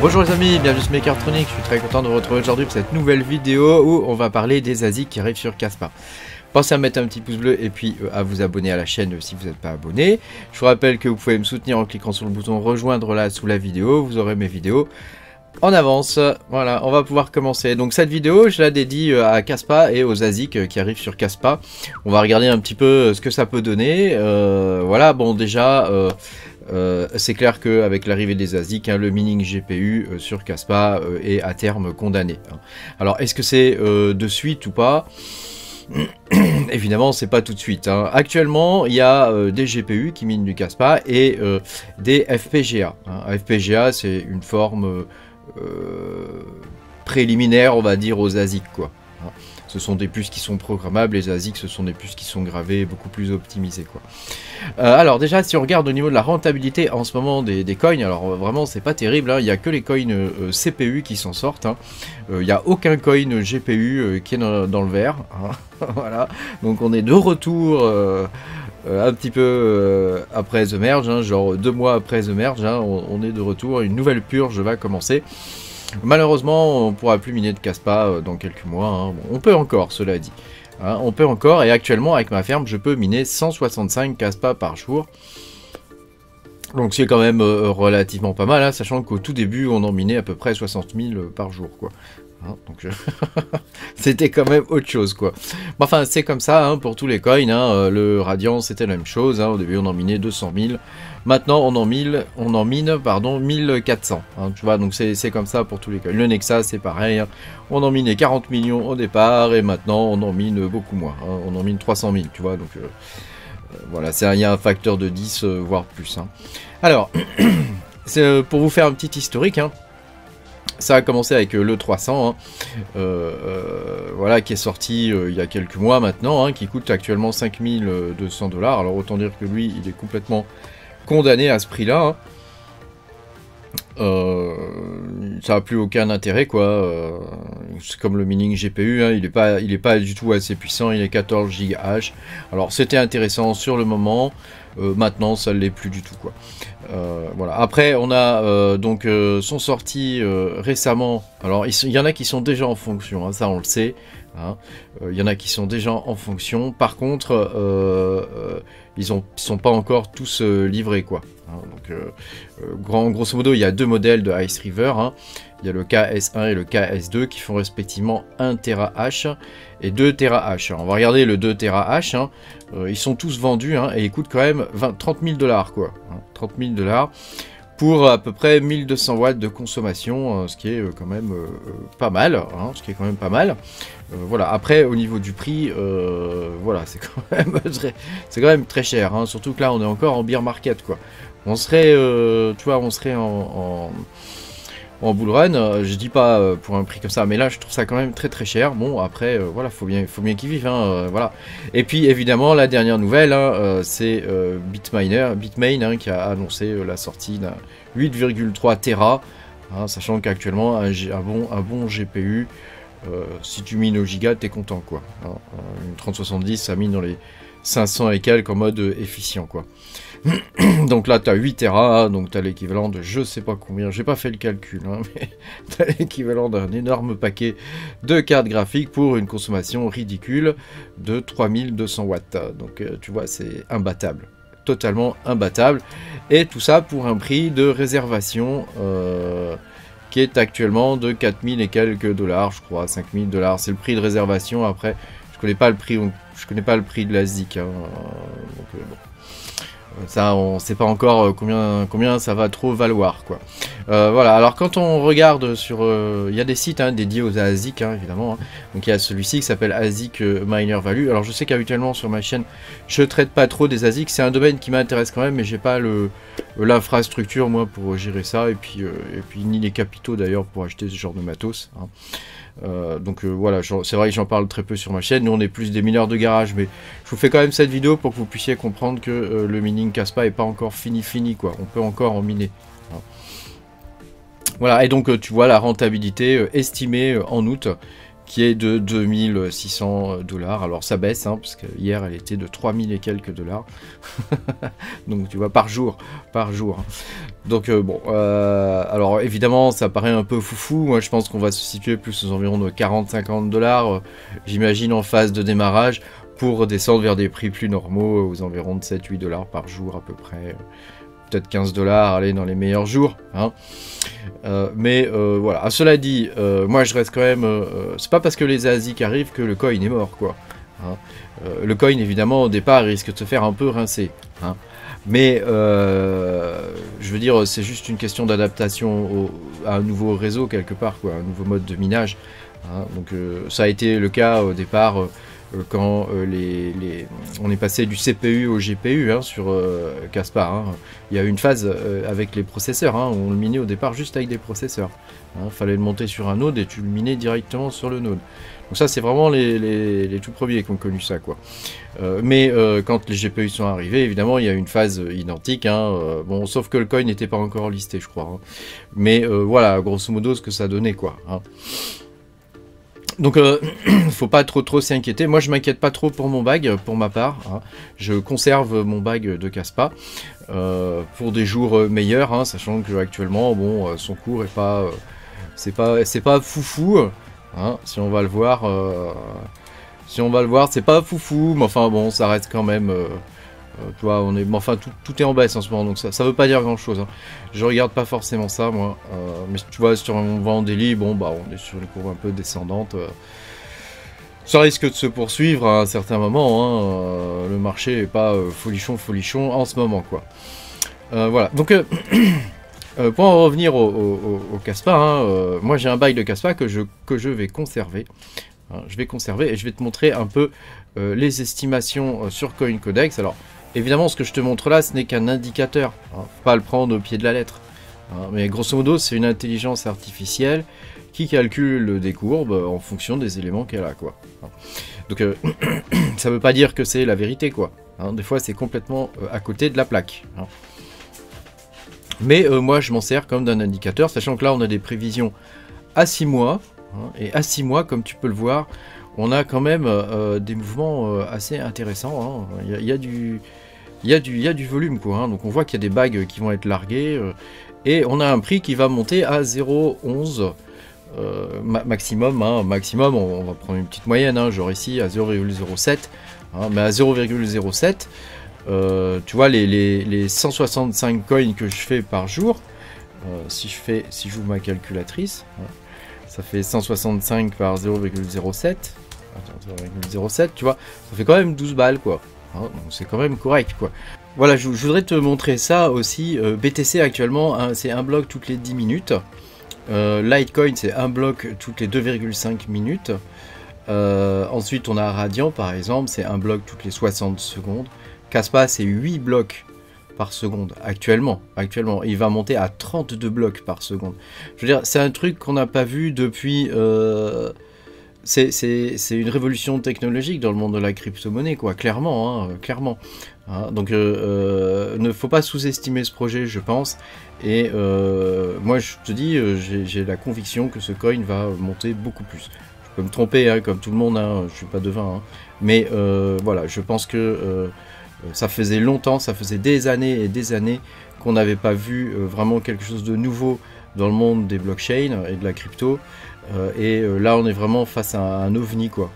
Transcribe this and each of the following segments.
Bonjour les amis, bienvenue sur Mechatronics, je suis très content de vous retrouver aujourd'hui pour cette nouvelle vidéo où on va parler des ASIC qui arrivent sur Casspa. Pensez à mettre un petit pouce bleu et puis à vous abonner à la chaîne si vous n'êtes pas abonné. Je vous rappelle que vous pouvez me soutenir en cliquant sur le bouton rejoindre là sous la vidéo, vous aurez mes vidéos en avance. Voilà, on va pouvoir commencer. Donc cette vidéo, je la dédie à Casspa et aux ASIC qui arrivent sur Casspa. On va regarder un petit peu ce que ça peut donner. Voilà, bon déjà... c'est clair qu'avec l'arrivée des ASIC, le mining GPU sur Casspa est à terme condamné. Alors, est-ce que c'est de suite ou pas? Évidemment, c'est pas tout de suite. Actuellement, il y a des GPU qui minent du Casspa et des FPGA. FPGA, c'est une forme préliminaire, on va dire, aux ASIC, quoi. Ce sont des puces qui sont programmables, les ASIC ce sont des puces qui sont gravées, beaucoup plus optimisées, quoi. Alors déjà, si on regarde au niveau de la rentabilité en ce moment des coins, alors vraiment c'est pas terrible, il n'y a que les coins CPU qui s'en sortent, il n'y a aucun coin GPU qui est dans le vert, voilà, donc on est de retour un petit peu après The Merge, genre 2 mois après The Merge, on est de retour, une nouvelle purge va commencer. Malheureusement, on ne pourra plus miner de Casspa dans quelques mois. Bon, on peut encore, cela dit. On peut encore, et actuellement, avec ma ferme, je peux miner 165 Casspa par jour. Donc c'est quand même relativement pas mal, sachant qu'au tout début, on en minait à peu près 60 000 par jour, quoi. Donc c'était quand même autre chose, quoi. Enfin, c'est comme ça pour tous les coins. Le Radiant, c'était la même chose. Au début, on en minait 200 000. Maintenant, on en mine 1400. Tu vois, donc c'est comme ça pour tous les coins. Le Nexa, c'est pareil. On en minait 40 millions au départ, et maintenant, on en mine beaucoup moins. On en mine 300 000, tu vois. Donc voilà, il y a un facteur de 10, voire plus. Alors, c'est pour vous faire un petit historique. Ça a commencé avec le 300, voilà, qui est sorti il y a quelques mois maintenant, qui coûte actuellement 5200 $. Alors autant dire que lui, il est complètement condamné à ce prix-là. Ça n'a plus aucun intérêt, quoi. C'est comme le mining GPU, il est pas du tout assez puissant, il est 14 GH. Alors c'était intéressant sur le moment. Maintenant ça ne l'est plus du tout, quoi. Voilà. Après on a donc sont sortis récemment, alors il y en a qui sont déjà en fonction, ça on le sait, il y en a qui sont déjà en fonction, par contre ils sont pas encore tous livrés, quoi. Donc grosso modo il y a 2 modèles de Ice River, il y a le KS1 et le KS2 qui font respectivement 1 TH et 2 TH. On va regarder le 2 TH, ils sont tous vendus et ils coûtent quand même 30 000 $, quoi. 30 000 $ pour à peu près 1200 watts de consommation, ce qui est quand même pas mal, voilà. Après au niveau du prix, voilà, c'est quand même très cher, surtout que là on est encore en bear market, quoi. On serait, tu vois, on serait en bull run, je dis pas pour un prix comme ça, mais là je trouve ça quand même très cher. Bon, après voilà, faut bien qu'ils vivent, voilà. Et puis évidemment la dernière nouvelle, c'est Bitmain qui a annoncé la sortie d'un 8,3 Tera, sachant qu'actuellement un bon GPU, si tu mines au giga, t'es content, quoi. Une 3070, ça mine dans les 500 et quelques en mode efficient, quoi. Donc là tu as 8 Tera, donc tu as l'équivalent de je sais pas combien, j'ai pas fait le calcul, mais tu as l'équivalent d'un énorme paquet de cartes graphiques pour une consommation ridicule de 3200 watts. Donc tu vois, c'est imbattable, totalement imbattable, et tout ça pour un prix de réservation qui est actuellement de 4000 et quelques $, je crois, 5000 $, c'est le prix de réservation. Après je connais pas le prix de la ZIC, donc bon. Ça, on sait pas encore combien ça va trop valoir, quoi. Voilà, alors quand on regarde sur... il y a des sites dédiés aux ASIC, évidemment. Donc il y a celui-ci qui s'appelle ASIC Miner Value. Alors je sais qu'habituellement sur ma chaîne, je traite pas trop des ASIC. C'est un domaine qui m'intéresse quand même, mais j'ai pas l'infrastructure, moi, pour gérer ça. Et puis ni les capitaux, d'ailleurs, pour acheter ce genre de matos. Donc voilà, c'est vrai que j'en parle très peu sur ma chaîne. Nous on est plus des mineurs de garage, mais je vous fais quand même cette vidéo pour que vous puissiez comprendre que le mining Casspa est pas encore fini, quoi. On peut encore en miner. Voilà, et donc tu vois la rentabilité estimée en août qui est de 2600 $. Alors ça baisse, hein, parce que hier elle était de 3000 et quelques $. Donc tu vois, par jour. Donc bon, alors évidemment ça paraît un peu foufou. Moi je pense qu'on va se situer plus aux environs de 40-50 $, j'imagine, en phase de démarrage, pour descendre vers des prix plus normaux, aux environs de 7-8 $ par jour à peu près. Peut-être 15 $, allez, dans les meilleurs jours, hein. Mais voilà, cela dit, moi je reste quand même, c'est pas parce que les ASIC arrivent que le coin est mort, quoi, hein. Le coin, évidemment, au départ, il risque de se faire un peu rincer, hein. Mais je veux dire, c'est juste une question d'adaptation à un nouveau réseau quelque part, quoi, un nouveau mode de minage, hein. Donc ça a été le cas au départ, quand on est passé du CPU au GPU, hein, sur Casspa, hein. Il y a eu une phase avec les processeurs, hein, où on le minait au départ juste avec des processeurs, hein. Fallait le monter sur un node et tu le minais directement sur le node. Donc ça c'est vraiment les tout premiers qui ont connu ça, quoi. Mais quand les GPU sont arrivés, évidemment il y a une phase identique, hein, bon, sauf que le coin n'était pas encore listé, je crois, hein. Mais voilà, grosso modo ce que ça donnait, quoi, hein. Donc faut pas trop s'y inquiéter. Moi je m'inquiète pas trop pour mon bag, pour ma part, hein. Je conserve mon bag de Casspa pour des jours meilleurs, hein, sachant que actuellement, bon, son cours est pas, c'est pas foufou, hein, si on va le voir, c'est pas foufou, mais enfin bon, ça reste quand même. Tu vois, enfin tout est en baisse en ce moment, donc ça veut pas dire grand chose, hein. Je regarde pas forcément ça, moi, mais tu vois, sur mon vent daily, bon bah on est sur une courbe un peu descendante, ça risque de se poursuivre à un certain moment, hein. Le marché est pas folichon en ce moment, quoi. Voilà, donc pour en revenir au Casspa, hein, moi j'ai un bail de Casspa que je vais conserver, hein. Je vais conserver et je vais te montrer un peu les estimations sur CoinCodex. Alors évidemment, ce que je te montre là, ce n'est qu'un indicateur, hein, faut pas le prendre au pied de la lettre, hein, mais grosso modo, c'est une intelligence artificielle qui calcule des courbes en fonction des éléments qu'elle a, quoi. Donc, ça veut pas dire que c'est la vérité, quoi, hein. Des fois, c'est complètement à côté de la plaque, hein. Mais moi, je m'en sers comme d'un indicateur, sachant que là, on a des prévisions à 6 mois, hein, et à 6 mois, comme tu peux le voir, on a quand même des mouvements assez intéressants, hein. Il y a du volume, quoi, hein. Donc on voit qu'il y a des bagues qui vont être larguées, et on a un prix qui va monter à 0,11 maximum, hein. Maximum, on va prendre une petite moyenne, hein, genre ici à 0,07, hein, mais à 0,07, tu vois les 165 coins que je fais par jour, si j'ouvre ma calculatrice, hein, ça fait 165 par 0,07. 0,07, tu vois, ça fait quand même 12 balles, quoi, hein, donc c'est quand même correct, quoi. Voilà, je voudrais te montrer ça aussi. BTC actuellement, hein, c'est un bloc toutes les 10 minutes. Litecoin, c'est un bloc toutes les 2,5 minutes. Ensuite, on a Radiant, par exemple, c'est un bloc toutes les 60 secondes. Casspa, c'est 8 blocs par seconde, actuellement. Il va monter à 32 blocs par seconde. Je veux dire, c'est un truc qu'on n'a pas vu depuis... C'est une révolution technologique dans le monde de la crypto-monnaie, quoi, clairement, hein, clairement. Hein, donc, ne faut pas sous-estimer ce projet, je pense. Et moi, je te dis, j'ai la conviction que ce coin va monter beaucoup plus. Je peux me tromper, hein, comme tout le monde, hein, je suis pas devin, hein, mais voilà, je pense que ça faisait longtemps, ça faisait des années et des années qu'on n'avait pas vu vraiment quelque chose de nouveau dans le monde des blockchains et de la crypto. Et là, on est vraiment face à un ovni, quoi.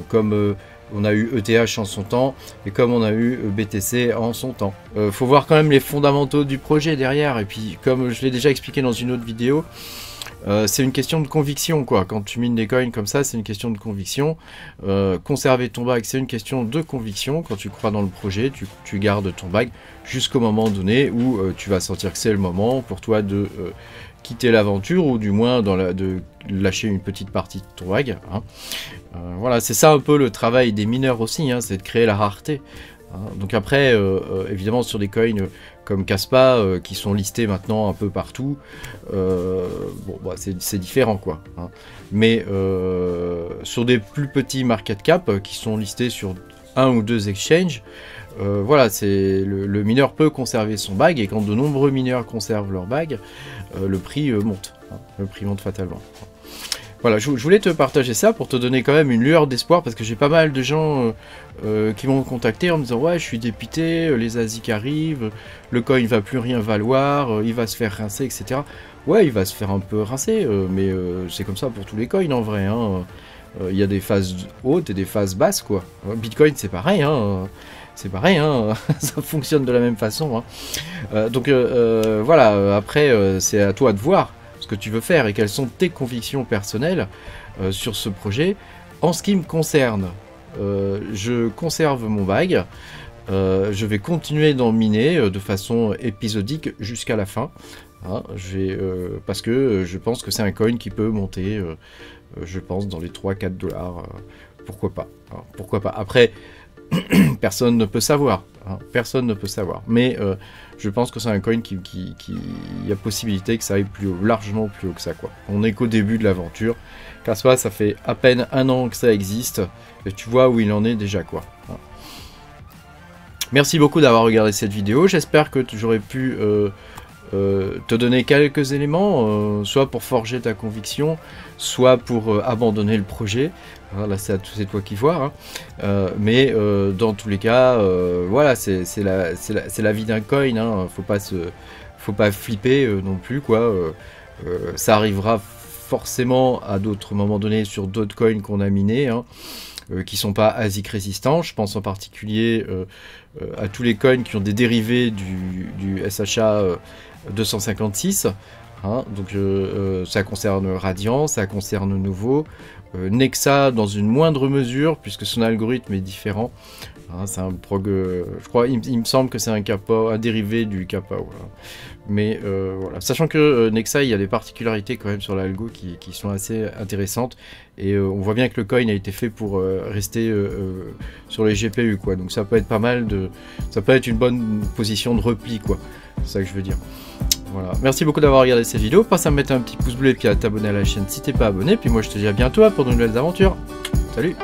Comme on a eu ETH en son temps, et comme on a eu BTC en son temps. Faut voir quand même les fondamentaux du projet derrière, et puis comme je l'ai déjà expliqué dans une autre vidéo, c'est une question de conviction, quoi. Quand tu mines des coins comme ça, c'est une question de conviction. Conserver ton bag, c'est une question de conviction. Quand tu crois dans le projet, tu gardes ton bag jusqu'au moment donné où tu vas sentir que c'est le moment pour toi de quitter l'aventure, ou du moins de lâcher une petite partie de ton bag, hein. Voilà, c'est ça un peu le travail des mineurs aussi, hein, c'est de créer la rareté, hein. Donc après, évidemment, sur des coins comme Casspa, qui sont listés maintenant un peu partout, bon, bah, c'est différent, quoi, hein. Mais sur des plus petits market cap qui sont listés sur 1 ou 2 exchanges, voilà, le mineur peut conserver son bag, et quand de nombreux mineurs conservent leur bag, le prix monte, hein, le prix monte fatalement. voilà, je voulais te partager ça pour te donner quand même une lueur d'espoir, parce que j'ai pas mal de gens qui m'ont contacté en me disant ouais, je suis dépité, les ASIC arrivent, le coin va plus rien valoir, il va se faire rincer, etc. Ouais, il va se faire un peu rincer, mais c'est comme ça pour tous les coins en vrai, hein. Il y a des phases hautes et des phases basses, quoi. Bitcoin, c'est pareil, hein. C'est pareil, hein. Ça fonctionne de la même façon, hein. Donc voilà, après, c'est à toi de voir ce que tu veux faire et quelles sont tes convictions personnelles sur ce projet. En ce qui me concerne, je conserve mon bag. Je vais continuer d'en miner de façon épisodique jusqu'à la fin. Hein, parce que je pense que c'est un coin qui peut monter, je pense, dans les 3-4 $. Pourquoi pas, hein, pourquoi pas. Après, personne ne peut savoir. Hein, personne ne peut savoir. Mais je pense que c'est un coin qui y a possibilité que ça aille plus haut, largement plus haut que ça, quoi. On n'est qu'au début de l'aventure. Car ça fait à peine 1 an que ça existe. Et tu vois où il en est déjà, quoi. Hein. Merci beaucoup d'avoir regardé cette vidéo. J'espère que j'aurais pu te donner quelques éléments, soit pour forger ta conviction, soit pour abandonner le projet. Là, c'est toi qui vois. Hein. Mais dans tous les cas, voilà, c'est la vie d'un coin. Hein. Faut pas flipper non plus, quoi. Ça arrivera forcément à d'autres moments donnés sur d'autres coins qu'on a minés. Hein. Qui sont pas ASIC résistants. Je pense en particulier à tous les coins qui ont des dérivés du SHA 256. Hein, donc ça concerne Radiant, ça concerne Novo, Nexa dans une moindre mesure puisque son algorithme est différent. Hein, c'est un prog, je crois, il me semble que c'est un dérivé du kappa. Voilà. Mais voilà, sachant que Nexa, il y a des particularités quand même sur l'algo qui sont assez intéressantes. Et on voit bien que le coin a été fait pour rester sur les GPU, quoi. Donc ça peut être pas mal ça peut être une bonne position de repli, quoi. C'est ça que je veux dire. Voilà. Merci beaucoup d'avoir regardé cette vidéo. Pense à me mettre un petit pouce bleu et puis à t'abonner à la chaîne si t'es pas abonné. Puis moi je te dis à bientôt pour de nouvelles aventures. Salut!